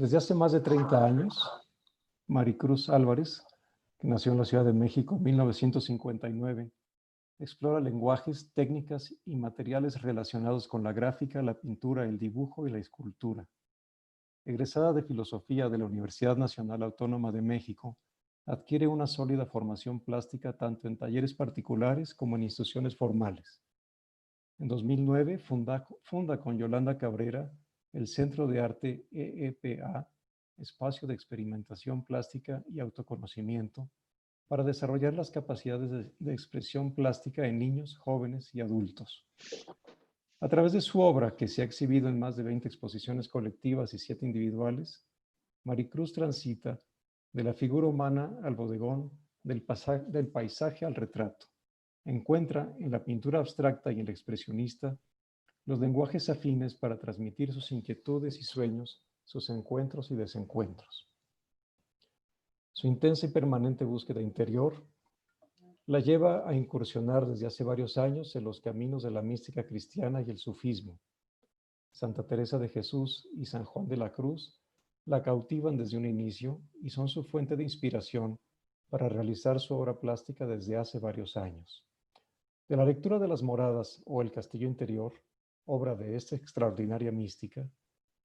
Desde hace más de 30 años, Maricruz Álvarez, que nació en la Ciudad de México en 1959, explora lenguajes, técnicas y materiales relacionados con la gráfica, la pintura, el dibujo y la escultura. Egresada de Filosofía de la Universidad Nacional Autónoma de México, adquiere una sólida formación plástica tanto en talleres particulares como en instituciones formales. En 2009 funda con Yolanda Cabrera el Centro de Arte EEPA, Espacio de Experimentación Plástica y Autoconocimiento, para desarrollar las capacidades de expresión plástica en niños, jóvenes y adultos. A través de su obra, que se ha exhibido en más de 20 exposiciones colectivas y 7 individuales, Maricruz transita de la figura humana al bodegón, del paisaje al retrato. Encuentra en la pintura abstracta y el expresionista los lenguajes afines para transmitir sus inquietudes y sueños, sus encuentros y desencuentros. Su intensa y permanente búsqueda interior la lleva a incursionar desde hace varios años en los caminos de la mística cristiana y el sufismo. Santa Teresa de Jesús y San Juan de la Cruz la cautivan desde un inicio y son su fuente de inspiración para realizar su obra plástica desde hace varios años. De la lectura de las Moradas o El Castillo Interior, obra de esta extraordinaria mística,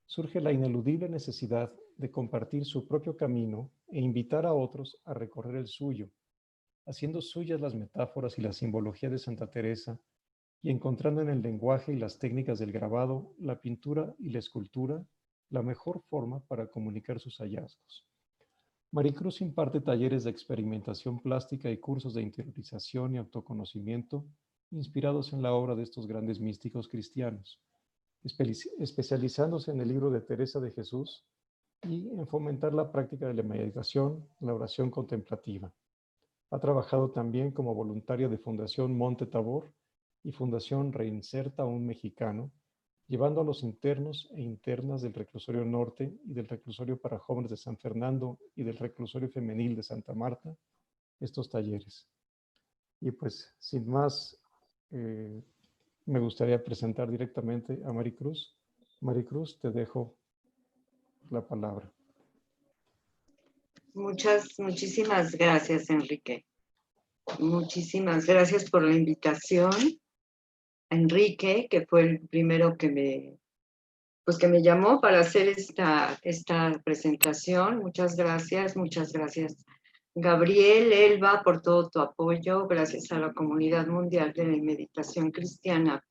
surge la ineludible necesidad de compartir su propio camino e invitar a otros a recorrer el suyo, haciendo suyas las metáforas y la simbología de Santa Teresa y encontrando en el lenguaje y las técnicas del grabado, la pintura y la escultura la mejor forma para comunicar sus hallazgos. Maricruz imparte talleres de experimentación plástica y cursos de interiorización y autoconocimiento inspirados en la obra de estos grandes místicos cristianos, especializándose en el libro de Teresa de Jesús y en fomentar la práctica de la meditación, la oración contemplativa. Ha trabajado también como voluntaria de Fundación Monte Tabor y Fundación Reinserta a un Mexicano, llevando a los internos e internas del Reclusorio Norte y del Reclusorio para Jóvenes de San Fernando y del Reclusorio Femenil de Santa Marta estos talleres. Y pues, sin más, me gustaría presentar directamente a Maricruz. Maricruz, te dejo la palabra. Muchísimas gracias, Enrique. Muchísimas gracias por la invitación. Enrique, que fue el primero que me llamó para hacer esta presentación. Muchas gracias. Gabriel, Elba, por todo tu apoyo. Gracias a la Comunidad Mundial de Meditación Cristiana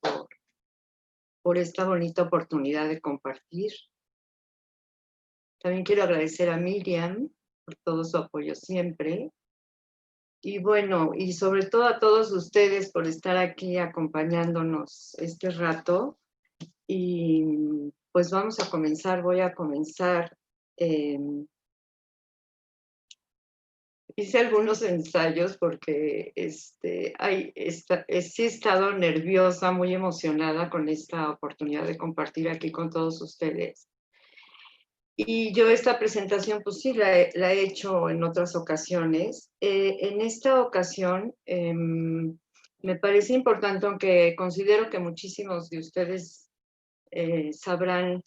por esta bonita oportunidad de compartir. También quiero agradecer a Miriam por todo su apoyo siempre. Y bueno, y sobre todo a todos ustedes por estar aquí acompañándonos este rato. Y pues vamos a comenzar, voy a comenzar. Hice algunos ensayos porque sí he estado nerviosa, muy emocionada con esta oportunidad de compartir aquí con todos ustedes. Y yo esta presentación, pues sí, la he hecho en otras ocasiones. En esta ocasión me parece importante, aunque considero que muchísimos de ustedes sabrán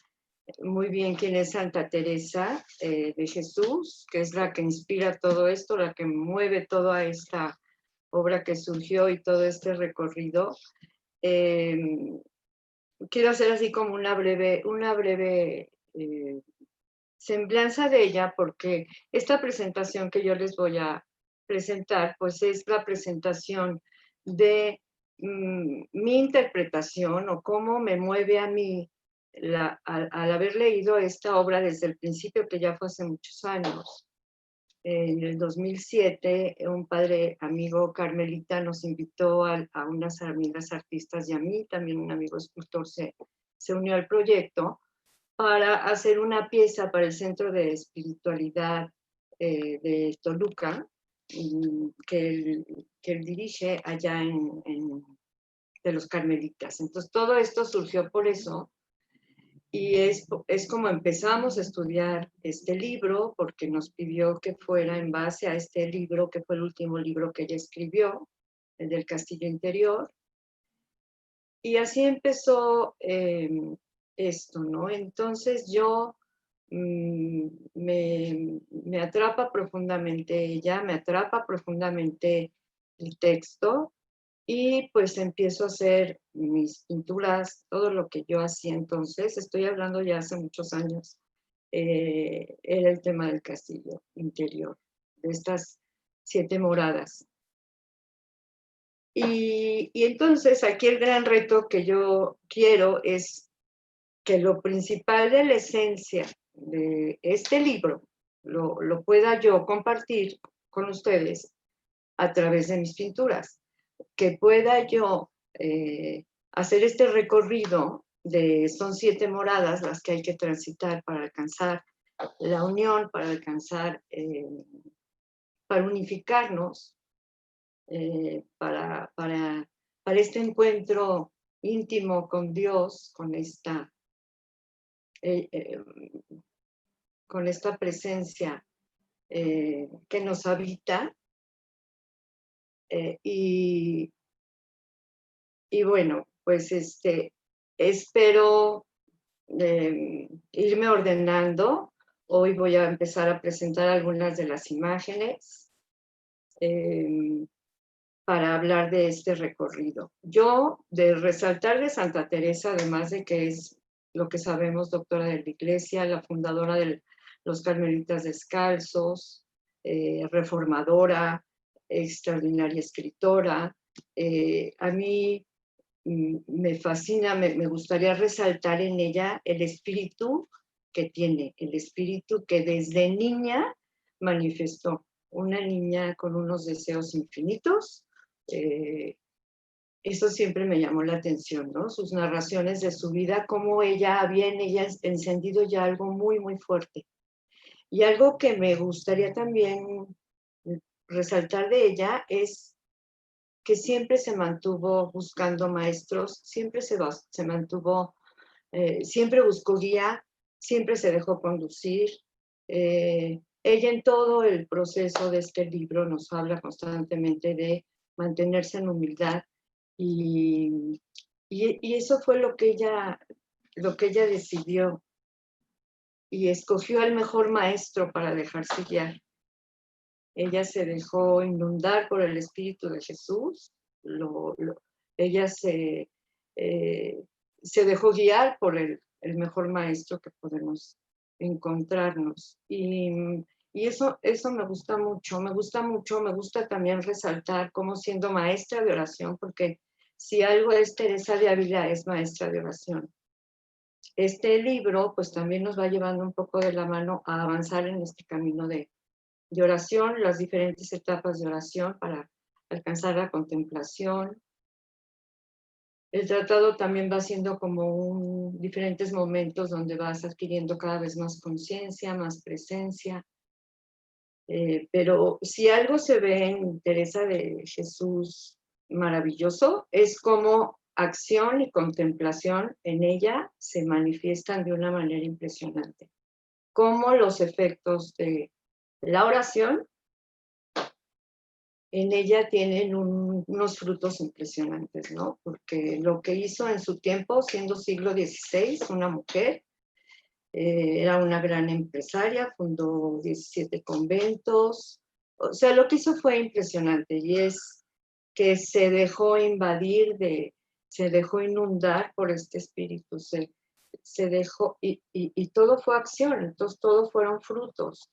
muy bien quién es Santa Teresa de Jesús, que es la que inspira todo esto, la que mueve toda esta obra que surgió y todo este recorrido. Quiero hacer así como una breve semblanza de ella, porque esta presentación que yo les voy a presentar, pues es la presentación de mi interpretación o cómo me mueve a mí al haber leído esta obra desde el principio, que ya fue hace muchos años. En el 2007, un padre amigo carmelita nos invitó a unas amigas artistas y a mí, también un amigo escultor se unió al proyecto para hacer una pieza para el Centro de Espiritualidad de Toluca, que él dirige allá de los Carmelitas. Entonces, todo esto surgió por eso, y es como empezamos a estudiar este libro, porque nos pidió que fuera en base a este libro, que fue el último libro que ella escribió, el del Castillo Interior. Y así empezó esto, ¿no? Entonces yo me atrapa profundamente ella, me atrapa profundamente el texto y pues empiezo a hacer mis pinturas, todo lo que yo hacía entonces, estoy hablando ya hace muchos años, era el tema del castillo interior, de estas 7 moradas. Y entonces aquí el gran reto que yo quiero es que lo principal de la esencia de este libro lo pueda yo compartir con ustedes a través de mis pinturas, que pueda yo hacer este recorrido son 7 moradas las que hay que transitar para alcanzar la unión, para alcanzar, para unificarnos, para este encuentro íntimo con Dios, eh, eh, con esta presencia que nos habita. Y bueno, pues espero irme ordenando. Hoy voy a empezar a presentar algunas de las imágenes para hablar de este recorrido. Yo, de resaltar de Santa Teresa, además de que es lo que sabemos, doctora de la Iglesia, la fundadora de los Carmelitas Descalzos, reformadora, extraordinaria escritora, a mí me fascina, me gustaría resaltar en ella el espíritu que tiene, el espíritu que desde niña manifestó, una niña con unos deseos infinitos. Eso siempre me llamó la atención, ¿no? Sus narraciones de su vida, cómo ella había en ella encendido ya algo muy, muy fuerte. Y algo que me gustaría también resaltar de ella es que siempre se mantuvo buscando maestros, siempre se mantuvo, siempre buscó guía, siempre se dejó conducir. Ella en todo el proceso de este libro nos habla constantemente de mantenerse en humildad y eso fue lo que ella decidió y escogió al mejor maestro para dejarse guiar. Ella se dejó inundar por el Espíritu de Jesús, ella se dejó guiar por el mejor maestro que podemos encontrarnos. Y eso me gusta mucho, me gusta también resaltar cómo siendo maestra de oración, porque si algo es Teresa de Ávila, es maestra de oración. Este libro pues también nos va llevando un poco de la mano a avanzar en este camino de oración, las diferentes etapas de oración para alcanzar la contemplación. El tratado también va siendo como diferentes momentos donde vas adquiriendo cada vez más conciencia, más presencia. Pero si algo se ve en Teresa de Jesús maravilloso, es como acción y contemplación en ella se manifiestan de una manera impresionante. Cómo los efectos de la oración en ella tienen unos frutos impresionantes, ¿no? Porque lo que hizo en su tiempo, siendo siglo XVI, una mujer, era una gran empresaria, fundó 17 conventos, o sea, lo que hizo fue impresionante y es que se dejó invadir, se dejó inundar por este espíritu, se dejó, y todo fue acción, entonces todo fueron frutos.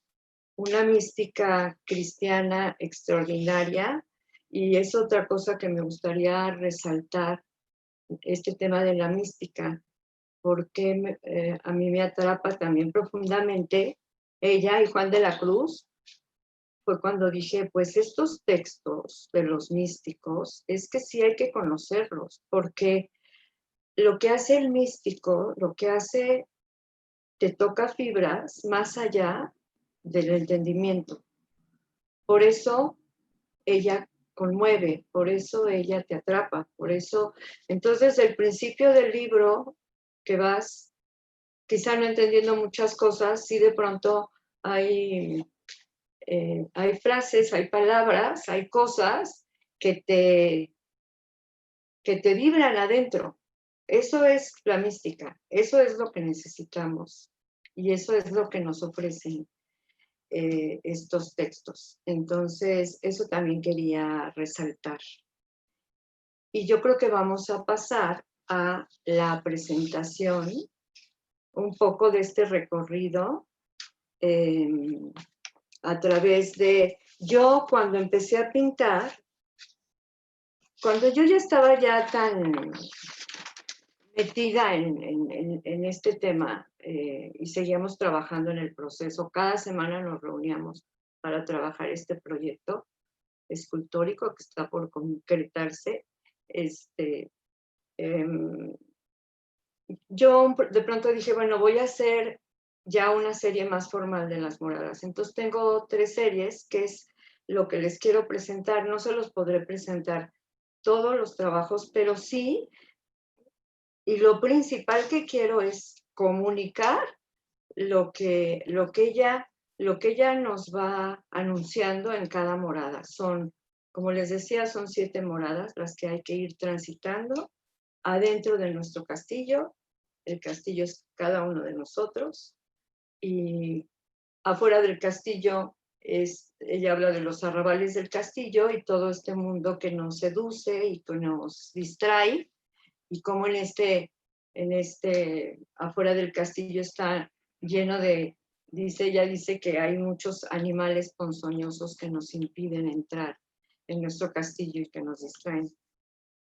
Una mística cristiana extraordinaria y es otra cosa que me gustaría resaltar, este tema de la mística, porque a mí me atrapa también profundamente ella y Juan de la Cruz. Fue cuando dije, pues estos textos de los místicos es que sí hay que conocerlos, porque lo que hace el místico, lo que hace, te toca fibras más allá del entendimiento. Por eso ella conmueve, por eso ella te atrapa, por eso. Entonces, el principio del libro que vas, quizá no entendiendo muchas cosas, sí de pronto hay frases, hay palabras, hay cosas que te vibran adentro. Eso es la mística, eso es lo que necesitamos. Y eso es lo que nos ofrecen estos textos. Entonces, eso también quería resaltar. Y yo creo que vamos a pasar a la presentación, un poco de este recorrido a través de... Yo cuando empecé a pintar, cuando yo ya estaba ya tan metida en este tema y seguíamos trabajando en el proceso, cada semana nos reuníamos para trabajar este proyecto escultórico que está por concretarse. Yo de pronto dije, bueno, voy a hacer ya una serie más formal de las moradas. Entonces tengo 3 series, que es lo que les quiero presentar. No se los podré presentar todos los trabajos, pero sí, y lo principal que quiero es comunicar lo que ella nos va anunciando en cada morada. Son, como les decía, son 7 moradas las que hay que ir transitando adentro de nuestro castillo. El castillo es cada uno de nosotros y afuera del castillo ella habla de los arrabales del castillo y todo este mundo que nos seduce y que nos distrae, y cómo afuera del castillo está lleno de, ella dice que hay muchos animales ponzoñosos que nos impiden entrar en nuestro castillo y que nos distraen.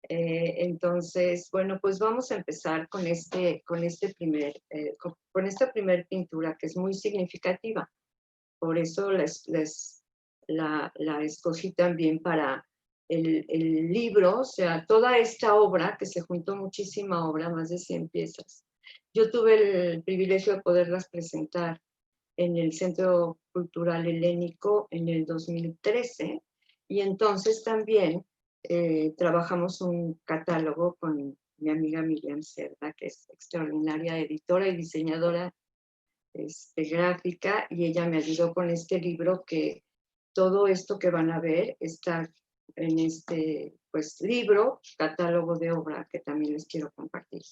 Entonces, bueno, pues vamos a empezar con esta primer pintura, que es muy significativa. Por eso la escogí también para el libro. O sea, toda esta obra, que se juntó muchísima obra, más de 100 piezas. Yo tuve el privilegio de poderlas presentar en el Centro Cultural Helénico en el 2013, y entonces también trabajamos un catálogo con mi amiga Miriam Cerda, que es extraordinaria editora y diseñadora gráfica, y ella me ayudó con este libro, que todo esto que van a ver está en este libro, catálogo de obra, que también les quiero compartir.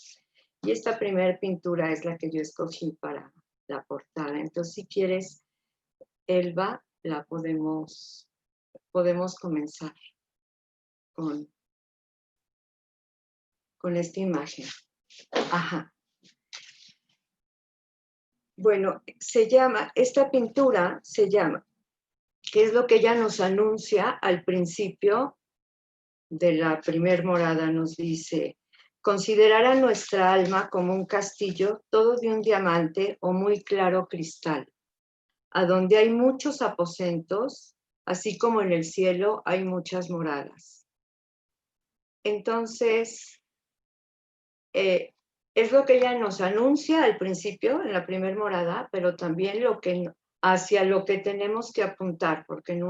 Y esta primera pintura es la que yo escogí para la portada. Entonces, si quieres, Elba, la podemos comenzar con esta imagen. Ajá. Bueno, esta pintura se llama, que es lo que ella nos anuncia al principio de la primer morada. Nos dice: considerar a nuestra alma como un castillo, todo de un diamante o muy claro cristal, a donde hay muchos aposentos, así como en el cielo hay muchas moradas. Entonces, es lo que ella nos anuncia al principio, en la primera morada, pero también hacia lo que tenemos que apuntar, porque en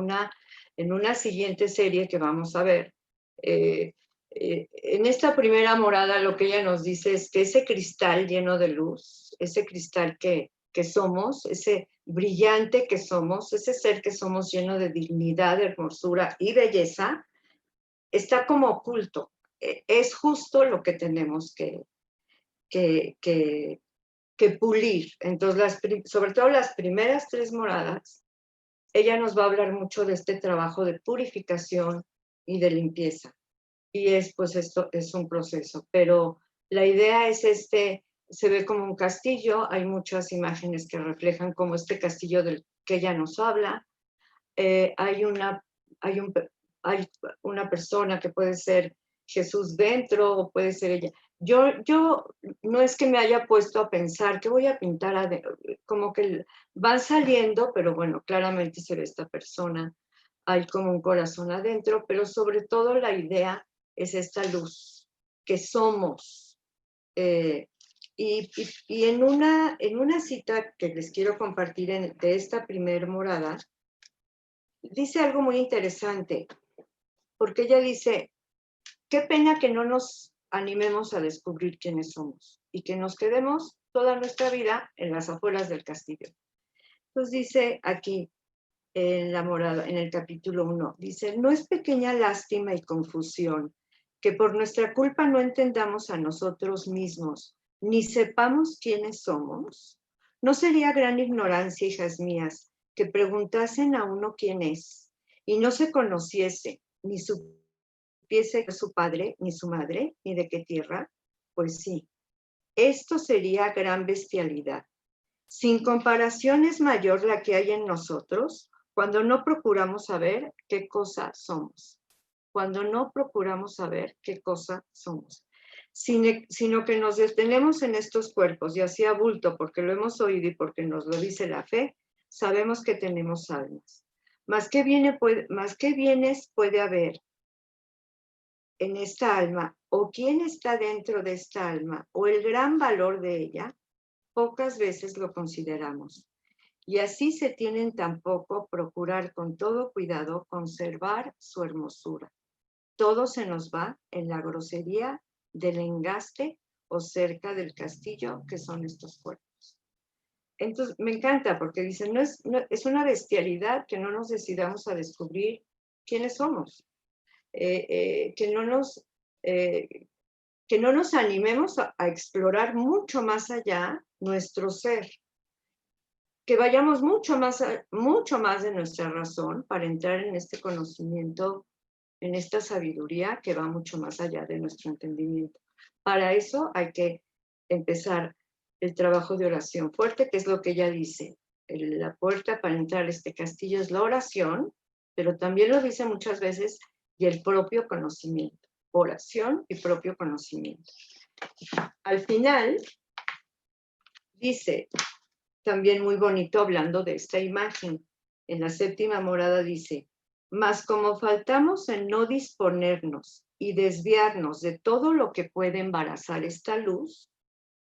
una siguiente serie que vamos a ver, en esta primera morada lo que ella nos dice es que ese cristal lleno de luz, ese cristal que somos, ese brillante que somos, ese ser que somos lleno de dignidad, hermosura y belleza, está como oculto. Es justo lo que tenemos que pulir. Entonces, sobre todo las primeras 3 moradas, ella nos va a hablar mucho de este trabajo de purificación y de limpieza. Y esto es un proceso, pero la idea es se ve como un castillo, hay muchas imágenes que reflejan como este castillo del que ella nos habla. Hay una persona que puede ser Jesús dentro o puede ser ella. Yo no es que me haya puesto a pensar que voy a pintar, como que van saliendo, pero bueno, claramente se ve esta persona, hay como un corazón adentro, pero sobre todo la idea es esta luz que somos. Y en una cita que les quiero compartir de esta primer morada, dice algo muy interesante, porque ella dice: qué pena que no nos animemos a descubrir quiénes somos y que nos quedemos toda nuestra vida en las afueras del castillo. Entonces dice aquí en la morada, en el capítulo 1, dice: no es pequeña lástima y confusión que por nuestra culpa no entendamos a nosotros mismos, ni sepamos quiénes somos. No sería gran ignorancia, hijas mías, que preguntasen a uno quién es y no se conociese, ni supiese su padre, ni su madre, ni de qué tierra. Pues sí, esto sería gran bestialidad. Sin comparación es mayor la que hay en nosotros cuando no procuramos saber qué cosa somos. Cuando no procuramos saber qué cosa somos. Sino que nos detenemos en estos cuerpos, y así a bulto, porque lo hemos oído y porque nos lo dice la fe, sabemos que tenemos almas. Más que bienes puede haber en esta alma, o quién está dentro de esta alma, o el gran valor de ella, pocas veces lo consideramos. Y así se tienen tampoco procurar con todo cuidado conservar su hermosura. Todo se nos va en la grosería del engaste o cerca del castillo que son estos cuerpos. Entonces, me encanta porque dicen, es una bestialidad que no nos decidamos a descubrir quiénes somos, que no nos animemos a explorar mucho más allá nuestro ser, que vayamos mucho más de nuestra razón para entrar en este conocimiento, en esta sabiduría que va mucho más allá de nuestro entendimiento. Para eso hay que empezar el trabajo de oración fuerte, que es lo que ella dice. La puerta para entrar a este castillo es la oración, pero también lo dice muchas veces, y el propio conocimiento. Oración y propio conocimiento. Al final, dice, también muy bonito hablando de esta imagen, en la séptima morada dice, mas como faltamos en no disponernos y desviarnos de todo lo que puede embarazar esta luz,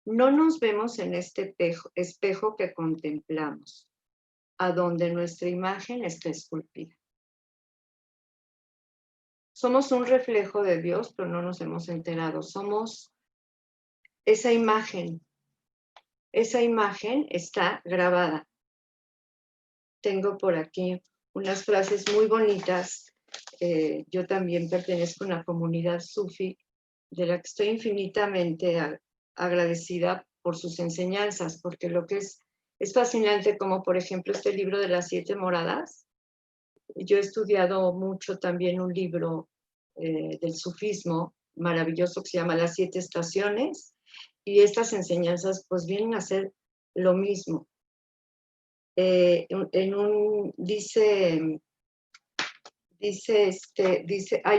no nos vemos en este espejo que contemplamos, a donde nuestra imagen está esculpida. Somos un reflejo de Dios, pero no nos hemos enterado. Somos esa imagen. Esa imagen está grabada. Tengo por aquí unas frases muy bonitas. Yo también pertenezco a una comunidad sufi de la que estoy infinitamente agradecida por sus enseñanzas, porque lo que es fascinante, como por ejemplo este libro de las 7 moradas. Yo he estudiado mucho también un libro del sufismo maravilloso que se llama Las 7 estaciones, y estas enseñanzas pues vienen a ser lo mismo. Hay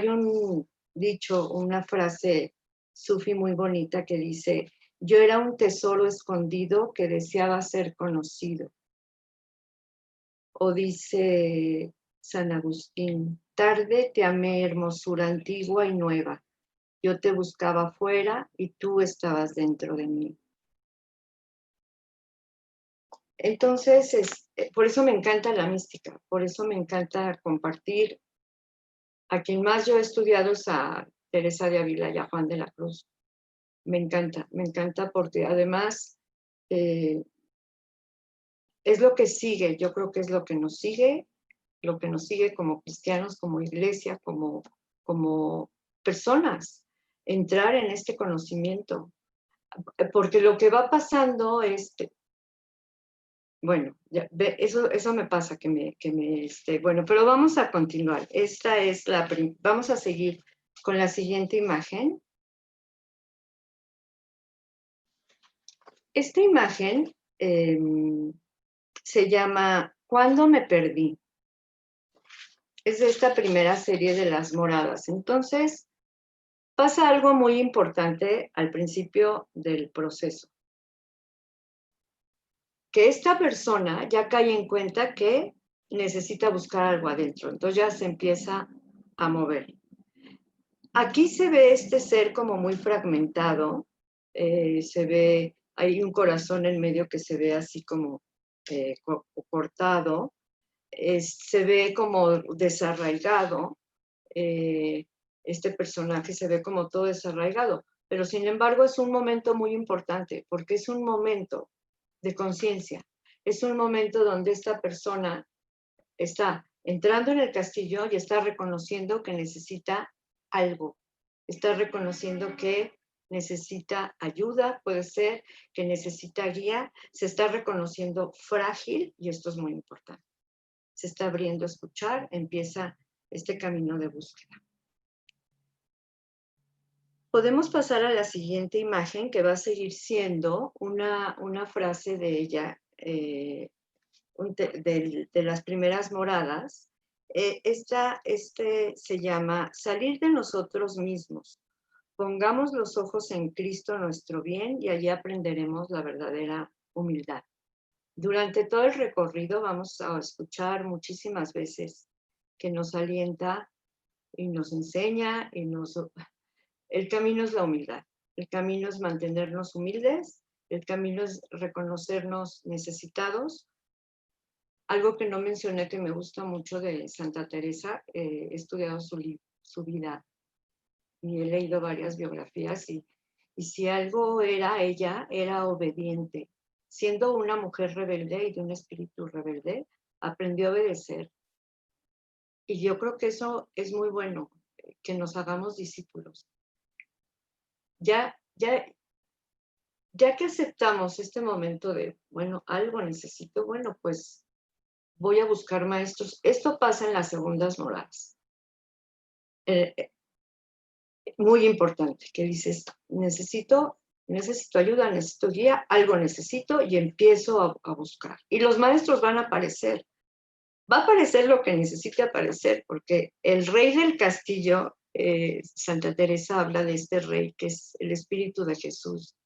un dicho, una frase sufi muy bonita que dice, yo era un tesoro escondido que deseaba ser conocido. O dice San Agustín, tarde te amé, hermosura antigua y nueva. Yo te buscaba afuera y tú estabas dentro de mí. Entonces, por eso me encanta la mística, por eso me encanta compartir. A quien más yo he estudiado es a Teresa de Ávila y a Juan de la Cruz. Me encanta porque además es lo que sigue, yo creo que es lo que nos sigue como cristianos, como iglesia, como personas, entrar en este conocimiento. Porque lo que va pasando es, bueno, ya, eso me pasa, bueno, pero vamos a continuar. Vamos a seguir con la siguiente imagen. Esta imagen se llama ¿Cuándo me perdí? Es de esta primera serie de las moradas. Entonces, pasa algo muy importante al principio del proceso. Que esta persona ya cae en cuenta que necesita buscar algo adentro. Entonces ya se empieza a mover. Aquí se ve este ser como muy fragmentado. Hay un corazón en medio que se ve así como cortado. Se ve como desarraigado. Este personaje se ve como todo desarraigado, pero sin embargo es un momento muy importante porque es un momento de conciencia, es un momento donde esta persona está entrando en el castillo y está reconociendo que necesita algo, está reconociendo que necesita ayuda, puede ser que necesita guía, se está reconociendo frágil y esto es muy importante. Se está abriendo a escuchar, empieza este camino de búsqueda. Podemos pasar a la siguiente imagen que va a seguir siendo una frase de ella, de las primeras moradas. Este se llama salir de nosotros mismos. Pongamos los ojos en Cristo nuestro bien y allí aprenderemos la verdadera humildad. Durante todo el recorrido vamos a escuchar muchísimas veces que nos alienta y nos enseña y el camino es la humildad. El camino es mantenernos humildes. El camino es reconocernos necesitados. Algo que no mencioné que me gusta mucho de Santa Teresa, he estudiado su vida y he leído varias biografías y si algo era ella, era obediente. Siendo una mujer rebelde y de un espíritu rebelde, aprendió a obedecer. Y yo creo que eso es muy bueno, que nos hagamos discípulos. Ya que aceptamos este momento de, bueno, algo necesito, bueno, pues voy a buscar maestros. Esto pasa en las segundas moradas. Muy importante, que dices, necesito ayuda, necesito guía, algo necesito y empiezo a buscar. Y los maestros van a aparecer. Va a aparecer lo que necesite aparecer, porque el rey del castillo, Santa Teresa habla de este rey que es el Espíritu de Jesús,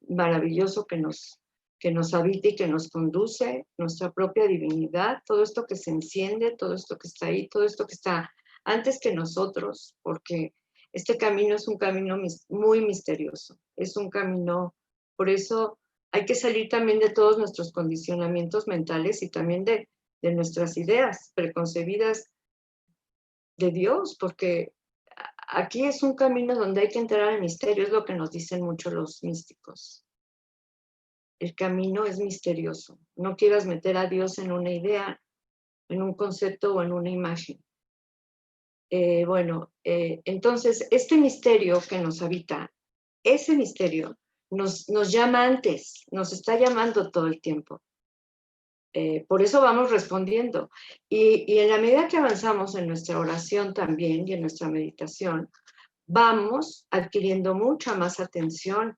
maravilloso que nos habita y que nos conduce, nuestra propia divinidad, todo esto que se enciende, todo esto que está ahí, todo esto que está antes que nosotros, porque este camino es un camino muy misterioso, es un camino, por eso hay que salir también de todos nuestros condicionamientos mentales y también de nuestras ideas preconcebidas de Dios, porque aquí es un camino donde hay que entrar al misterio, es lo que nos dicen mucho los místicos. El camino es misterioso. No quieras meter a Dios en una idea, en un concepto o en una imagen. Entonces, este misterio que nos habita, ese misterio nos llama antes, nos está llamando todo el tiempo. Por eso vamos respondiendo. Y en la medida que avanzamos en nuestra oración también y en nuestra meditación, vamos adquiriendo mucha más atención,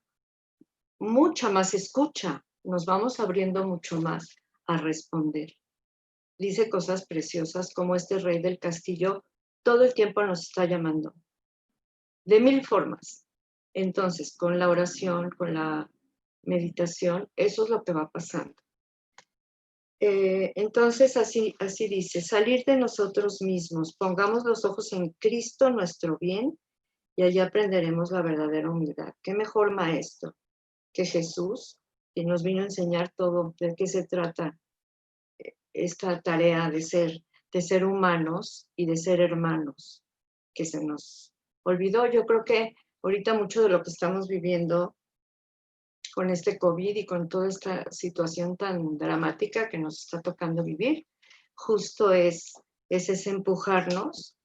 mucha más escucha, nos vamos abriendo mucho más a responder. Dice cosas preciosas como este rey del castillo todo el tiempo nos está llamando, de 1000 formas. Entonces, con la oración, con la meditación, eso es lo que va pasando. Entonces, así dice, salir de nosotros mismos, pongamos los ojos en Cristo nuestro bien y allí aprenderemos la verdadera humildad. ¿Qué mejor maestro que Jesús, que nos vino a enseñar todo de qué se trata esta tarea de ser humanos y de ser hermanos, que se nos olvidó? Yo creo que ahorita mucho de lo que estamos viviendo con este COVID y con toda esta situación tan dramática que nos está tocando vivir, justo es ese empujarnos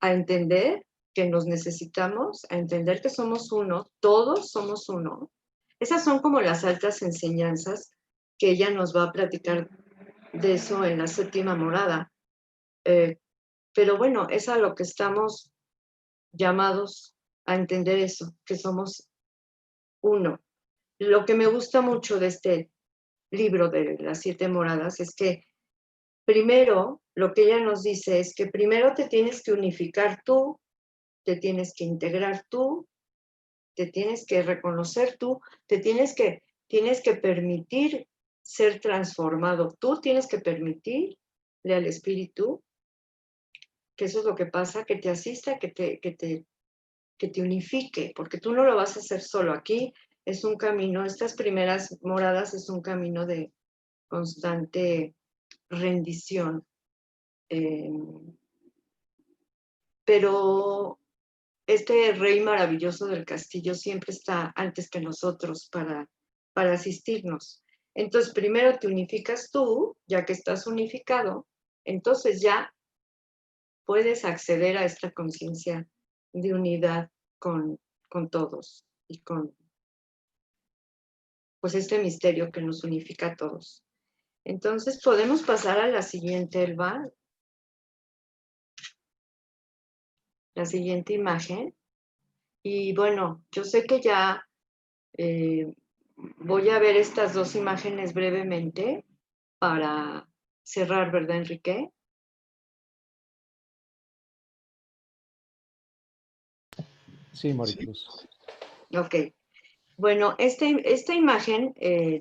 a entender que nos necesitamos, a entender que somos uno, todos somos uno. Esas son como las altas enseñanzas que ella nos va a platicar de eso en la séptima morada. Pero bueno, es a lo que estamos llamados a entender eso, que somos uno. Lo que me gusta mucho de este libro de las 7 moradas es que primero lo que ella nos dice es que primero te tienes que unificar tú, te tienes que integrar tú, te tienes que reconocer tú, tienes que permitir ser transformado tú, tienes que permitirle al espíritu que eso es lo que pasa, que te asista, que te unifique, porque tú no lo vas a hacer solo. Aquí es un camino, estas primeras moradas es un camino de constante rendición. Pero este rey maravilloso del castillo siempre está antes que nosotros para asistirnos. Entonces, primero te unificas tú, ya que estás unificado, entonces ya puedes acceder a esta conciencia de unidad con todos y con pues este misterio que nos unifica a todos. Entonces podemos pasar a la siguiente, Elba, la siguiente imagen. Y bueno, yo sé que ya voy a ver estas dos imágenes brevemente para cerrar, ¿verdad, Enrique? Sí, Maricruz. Ok. Bueno, esta imagen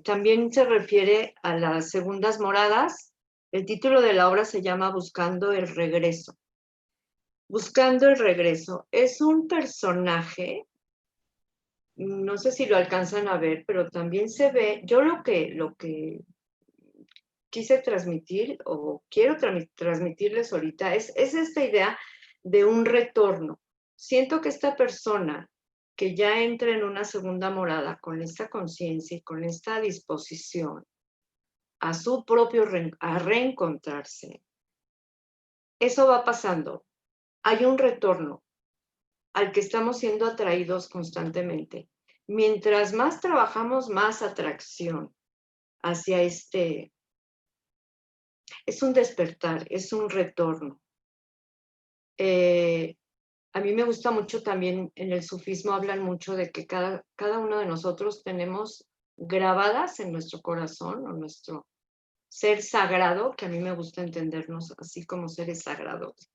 también se refiere a las segundas moradas. El título de la obra se llama Buscando el regreso. Buscando el regreso. Es un personaje, no sé si lo alcanzan a ver, pero también se ve, yo lo que quise transmitir o quiero transmitirles ahorita es esta idea de un retorno. Siento que esta persona que ya entra en una segunda morada con esta conciencia y con esta disposición a su propio a reencontrarse, eso va pasando. Hay un retorno al que estamos siendo atraídos constantemente. Mientras más trabajamos, más atracción hacia es un despertar, es un retorno. A mí me gusta mucho también, en el sufismo hablan mucho de que cada uno de nosotros tenemos grabadas en nuestro corazón o nuestro ser sagrado, que a mí me gusta entendernos así como seres sagrados.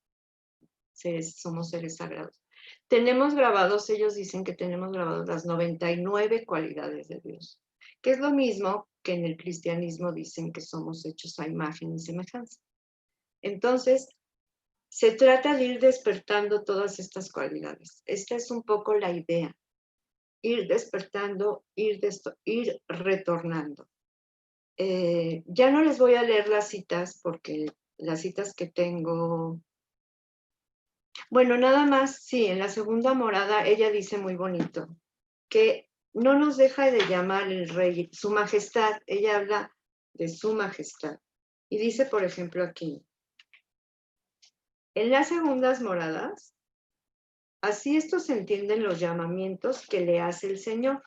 Somos seres sagrados. Tenemos grabados, ellos dicen que tenemos grabados las 99 cualidades de Dios, que es lo mismo que en el cristianismo dicen que somos hechos a imagen y semejanza. Entonces, se trata de ir despertando todas estas cualidades. Esta es un poco la idea. Ir despertando, ir retornando. Ya no les voy a leer las citas porque las citas que tengo... Bueno, nada más, sí, en la segunda morada ella dice muy bonito que no nos deja de llamar el rey, su majestad. Ella habla de su majestad. Y dice, por ejemplo, aquí, en las segundas moradas, así estos entienden los llamamientos que le hace el Señor,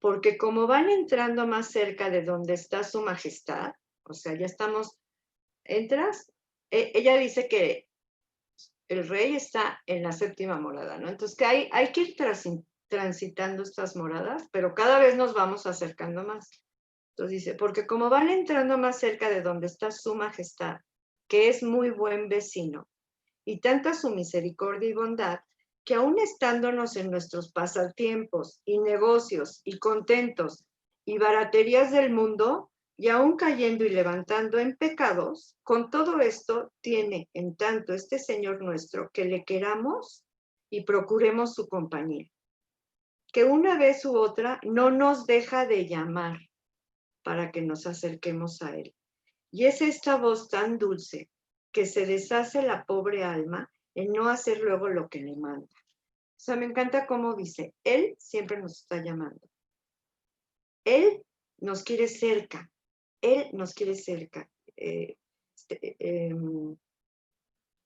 porque como van entrando más cerca de donde está su majestad, o sea, ya estamos, entras, ella dice que el rey está en la séptima morada, ¿no? Entonces que hay que ir transitando estas moradas, pero cada vez nos vamos acercando más. Entonces dice, porque como van entrando más cerca de donde está su majestad, que es muy buen vecino, y tanta su misericordia y bondad, que aún estándonos en nuestros pasatiempos y negocios y contentos y baraterías del mundo, y aún cayendo y levantando en pecados, con todo esto tiene en tanto este Señor nuestro que le queramos y procuremos su compañía, que una vez u otra no nos deja de llamar para que nos acerquemos a Él. Y es esta voz tan dulce que se deshace la pobre alma en no hacer luego lo que le manda. O sea, me encanta cómo dice, Él siempre nos está llamando. Él nos quiere cerca. Él nos quiere cerca.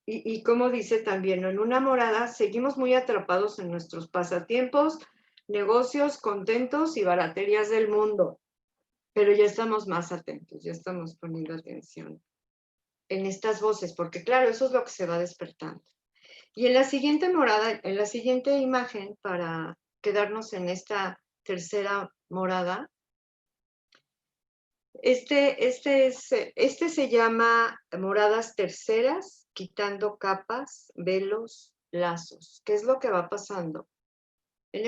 Y como dice también, ¿no? En una morada seguimos muy atrapados en nuestros pasatiempos, negocios, contentos y baraterías del mundo. Pero ya estamos más atentos, ya estamos poniendo atención en estas voces, porque claro, eso es lo que se va despertando. Y en la siguiente morada, en la siguiente imagen, para quedarnos en esta tercera morada, este se llama moradas terceras, quitando capas, velos, lazos. ¿Qué es lo que va pasando? En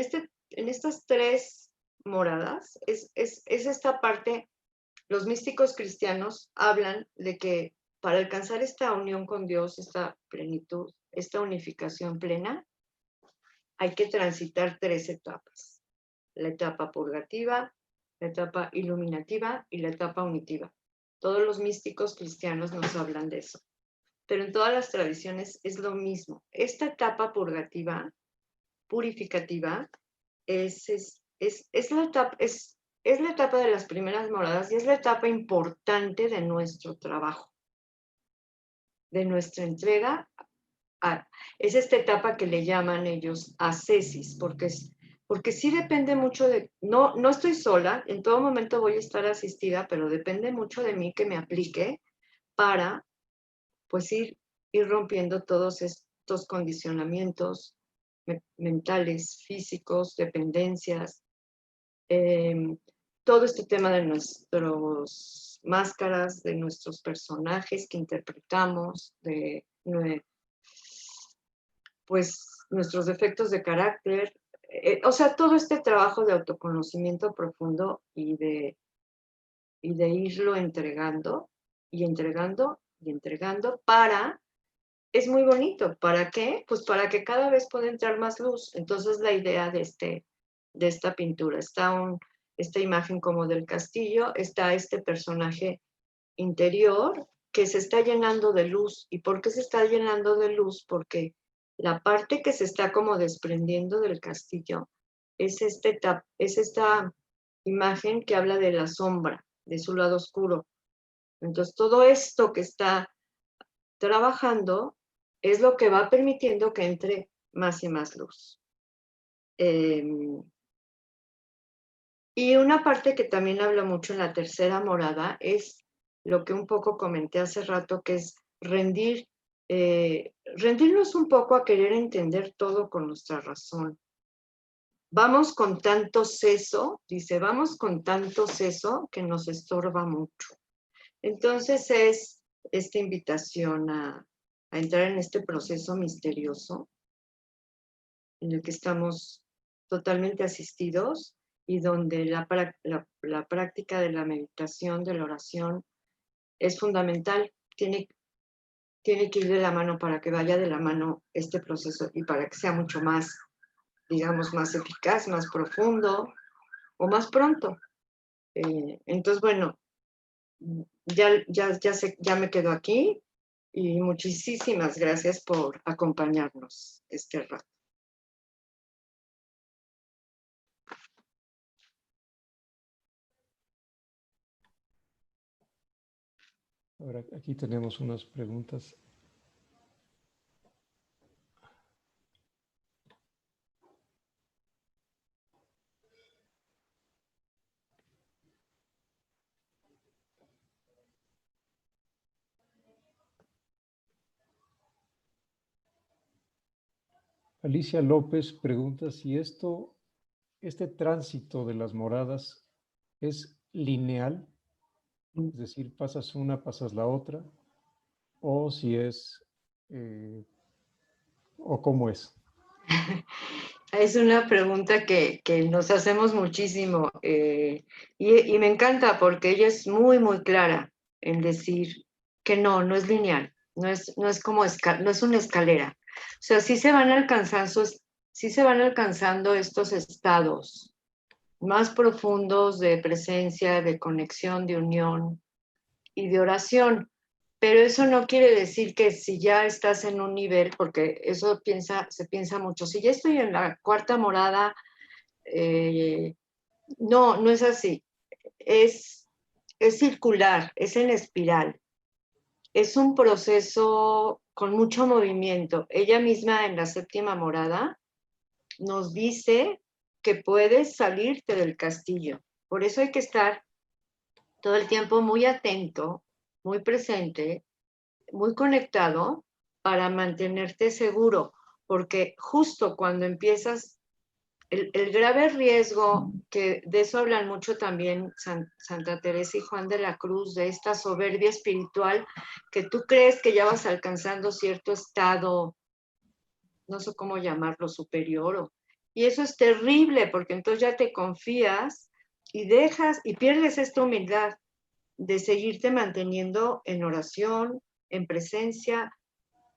estas tres moradas, es esta parte, los místicos cristianos hablan de que para alcanzar esta unión con Dios, esta plenitud, esta unificación plena, hay que transitar tres etapas. La etapa purgativa, la etapa iluminativa y la etapa unitiva. Todos los místicos cristianos nos hablan de eso. Pero en todas las tradiciones es lo mismo. Esta etapa purgativa, purificativa, es la etapa de las primeras moradas y es la etapa importante de nuestro trabajo, de nuestra entrega es esta etapa que le llaman ellos ascesis, porque sí depende mucho de, no estoy sola, en todo momento voy a estar asistida, pero depende mucho de mí que me aplique para pues ir rompiendo todos estos condicionamientos mentales, físicos, dependencias, todo este tema de nuestras máscaras, de nuestros personajes que interpretamos, de pues nuestros defectos de carácter, o sea, todo este trabajo de autoconocimiento profundo y de irlo entregando y entregando y entregando para, es muy bonito, ¿para qué? Pues para que cada vez pueda entrar más luz. Entonces la idea de esta pintura, esta imagen como del castillo, está este personaje interior que se está llenando de luz. ¿Y por qué se está llenando de luz? Porque la parte que se está como desprendiendo del castillo es, es esta imagen que habla de la sombra, de su lado oscuro. Entonces, todo esto que está trabajando es lo que va permitiendo que entre más y más luz. Y una parte que también habla mucho en la tercera morada es lo que un poco comenté hace rato, que es rendirnos un poco a querer entender todo con nuestra razón. Vamos con tanto seso, dice, vamos con tanto seso que nos estorba mucho. Entonces es esta invitación a entrar en este proceso misterioso en el que estamos totalmente asistidos y donde la práctica de la meditación, de la oración, es fundamental. Tiene que ir de la mano para que vaya de la mano este proceso y para que sea mucho más, digamos, más eficaz, más profundo o más pronto. Entonces, bueno, ya me quedo aquí y muchísimas gracias por acompañarnos este rato. Ahora, aquí tenemos unas preguntas. Alicia López pregunta si este tránsito de las moradas es lineal, es decir, pasas una, pasas la otra, o si es, o cómo es. Es una pregunta que nos hacemos muchísimo y me encanta porque ella es muy, muy clara en decir que no es lineal, no es como no es una escalera. O sea, sí se van alcanzando estos estados más profundos de presencia, de conexión, de unión y de oración. Pero eso no quiere decir que si ya estás en un nivel, porque eso se piensa mucho, si ya estoy en la cuarta morada, no es así. Es circular, es en espiral. Es un proceso con mucho movimiento. Ella misma en la séptima morada nos dice que puedes salirte del castillo. Por eso hay que estar todo el tiempo muy atento, muy presente, muy conectado para mantenerte seguro, porque justo cuando empiezas, el grave riesgo, que de eso hablan mucho también Santa Teresa y Juan de la Cruz, de esta soberbia espiritual, que tú crees que ya vas alcanzando cierto estado, no sé cómo llamarlo, superior, y eso es terrible, porque entonces ya te confías y dejas y pierdes esta humildad de seguirte manteniendo en oración, en presencia,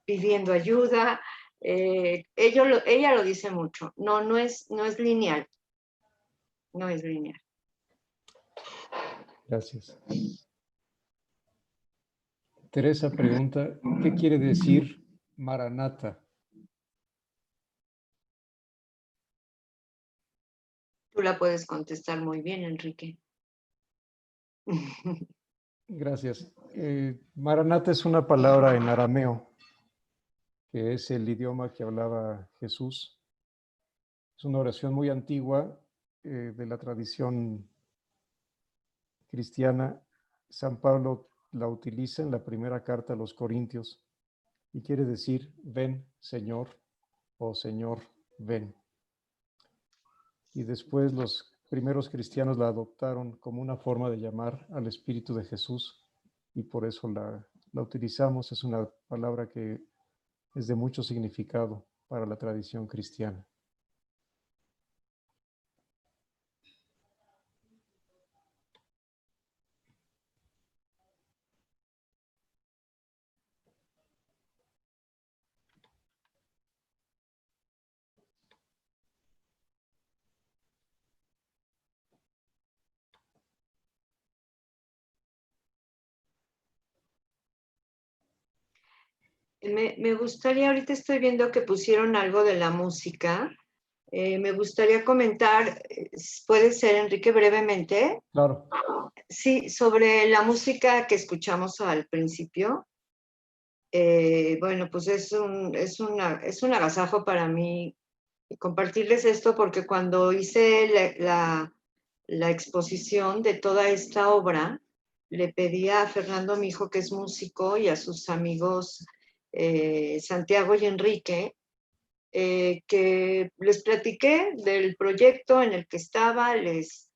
pidiendo ayuda. Ella lo dice mucho, no es lineal, no es lineal. Gracias. Teresa pregunta, ¿qué quiere decir Maranata? Tú la puedes contestar muy bien, Enrique. Gracias. Maranata es una palabra en arameo que es el idioma que hablaba Jesús. Es una oración muy antigua de la tradición cristiana. San Pablo la utiliza en la primera carta a los Corintios y quiere decir, ven, Señor, o Señor, ven. Y después los primeros cristianos la adoptaron como una forma de llamar al Espíritu de Jesús y por eso la utilizamos. Es una palabra que es de mucho significado para la tradición cristiana. Me gustaría, ahorita estoy viendo que pusieron algo de la música. Me gustaría comentar, puede ser, Enrique, brevemente. Claro. Sí, sobre la música que escuchamos al principio. Bueno, pues es un agasajo para mí compartirles esto porque cuando hice la exposición de toda esta obra, le pedí a Fernando, mi hijo, que es músico, y a sus amigos Santiago y Enrique, que les platiqué del proyecto en el que estaba, les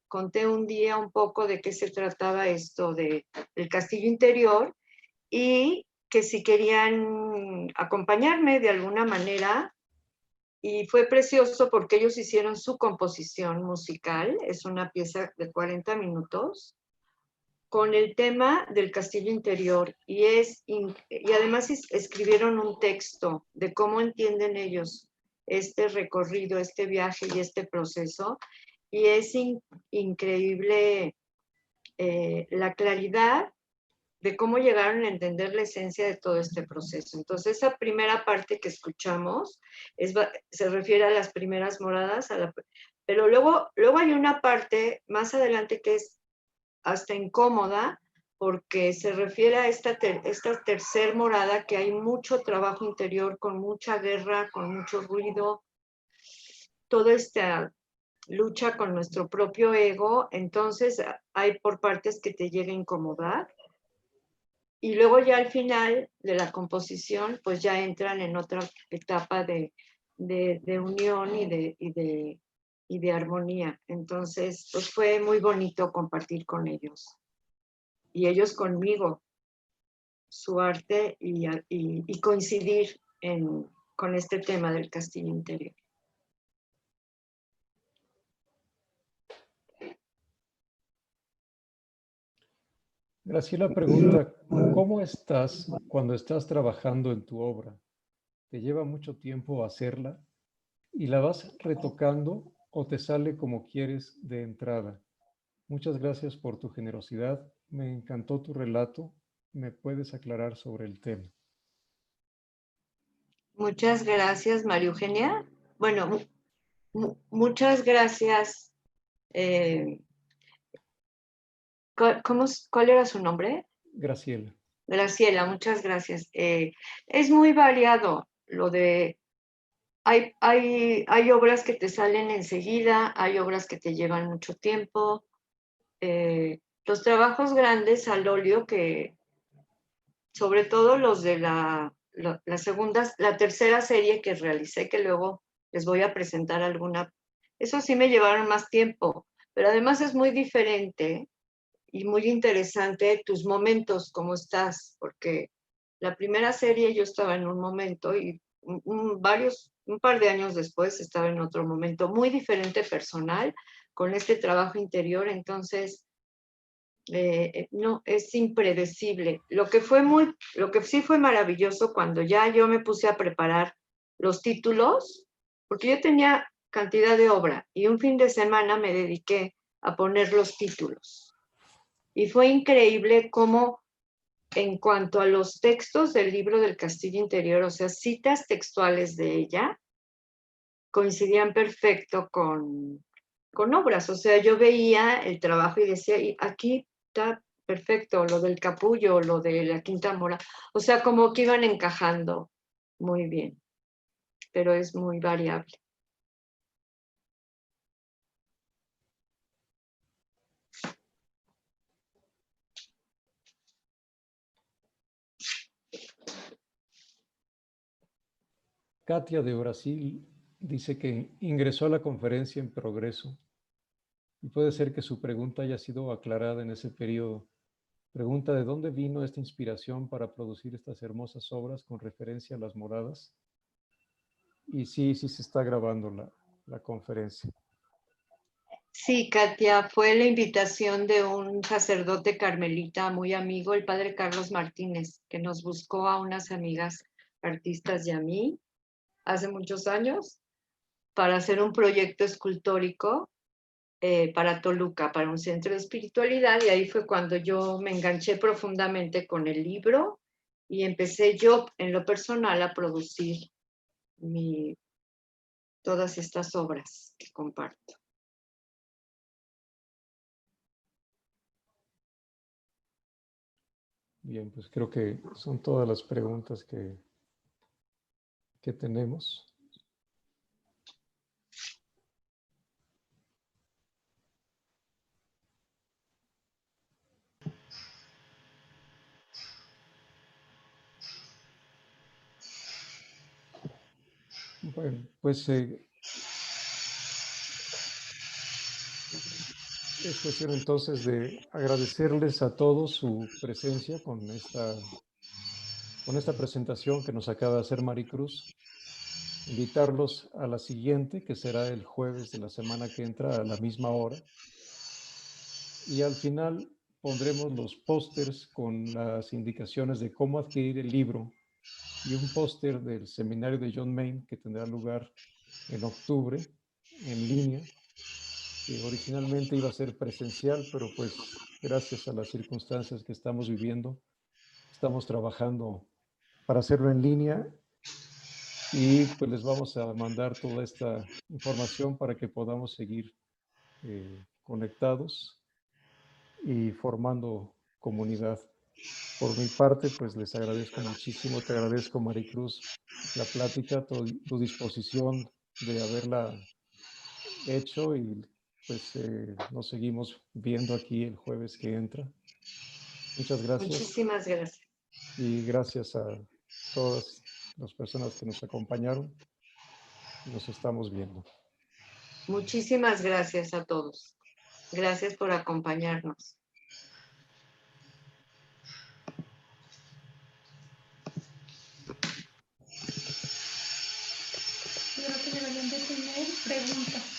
conté un día un poco de qué se trataba esto del castillo interior y que si querían acompañarme de alguna manera. Y fue precioso porque ellos hicieron su composición musical, es una pieza de 40 minutos, con el tema del castillo interior. Y además escribieron un texto de cómo entienden ellos este recorrido, este viaje y este proceso. Y es increíble la claridad de cómo llegaron a entender la esencia de todo este proceso. Entonces, esa primera parte que escuchamos se refiere a las primeras moradas, pero luego hay una parte más adelante que es hasta incómoda, porque se refiere a esta tercer morada, que hay mucho trabajo interior, con mucha guerra, con mucho ruido, toda esta lucha con nuestro propio ego. Entonces, hay por partes que te llega a incomodar. Y luego ya al final de la composición, pues ya entran en otra etapa de unión y de armonía. Entonces, pues fue muy bonito compartir con ellos. Y ellos conmigo, su arte y coincidir con este tema del castillo interior. Graciela pregunta, ¿cómo estás cuando estás trabajando en tu obra? ¿Te lleva mucho tiempo hacerla y la vas retocando o te sale como quieres de entrada? Muchas gracias por tu generosidad. Me encantó tu relato. ¿Me puedes aclarar sobre el tema? Muchas gracias, María Eugenia. Bueno, muchas gracias. ¿Cuál era su nombre? Graciela. Graciela, muchas gracias. Es muy variado lo de, hay obras que te salen enseguida, hay obras que te llevan mucho tiempo. Los trabajos grandes al óleo, que sobre todo los de la tercera serie que realicé, que luego les voy a presentar alguna, eso sí me llevaron más tiempo, pero además es muy diferente y muy interesante tus momentos, cómo estás, porque la primera serie yo estaba en un momento y un par de años después estaba en otro momento muy diferente personal, con este trabajo interior. Entonces, no, es impredecible. Lo que sí fue maravilloso cuando ya yo me puse a preparar los títulos, porque yo tenía cantidad de obra y un fin de semana me dediqué a poner los títulos. Y fue increíble cómo, en cuanto a los textos del libro del Castillo Interior, o sea, citas textuales de ella, coincidían perfecto con obras. O sea, yo veía el trabajo y decía, y aquí está perfecto, lo del capullo, lo de la Quinta Mora. O sea, como que iban encajando muy bien, pero es muy variable. Katia de Brasil dice que ingresó a la conferencia en progreso y puede ser que su pregunta haya sido aclarada en ese periodo. Pregunta de dónde vino esta inspiración para producir estas hermosas obras con referencia a las moradas. Y sí, sí se está grabando la conferencia. Sí, Katia, fue la invitación de un sacerdote carmelita muy amigo, el padre Carlos Martínez, que nos buscó a unas amigas artistas y a mí hace muchos años para hacer un proyecto escultórico para Toluca, para un centro de espiritualidad, y ahí fue cuando yo me enganché profundamente con el libro y empecé yo en lo personal a producir todas estas obras que comparto. Bien, pues creo que son todas las preguntas que tenemos. Bueno, pues es cuestión entonces de agradecerles a todos su presencia con esta presentación que nos acaba de hacer Maricruz. Invitarlos a la siguiente, que será el jueves de la semana que entra a la misma hora. Y al final pondremos los pósters con las indicaciones de cómo adquirir el libro y un póster del seminario de John Main que tendrá lugar en octubre en línea, que originalmente iba a ser presencial, pero pues gracias a las circunstancias que estamos viviendo, estamos trabajando para hacerlo en línea y pues les vamos a mandar toda esta información para que podamos seguir conectados y formando comunidad. Por mi parte, pues les agradezco muchísimo, te agradezco Maricruz la plática, tu disposición de haberla hecho y pues nos seguimos viendo aquí el jueves que entra. Muchas gracias Muchísimas gracias. y gracias a todas las personas que nos acompañaron. Nos estamos viendo. Muchísimas gracias a todos. Gracias por acompañarnos. Creo que deberían de tener preguntas.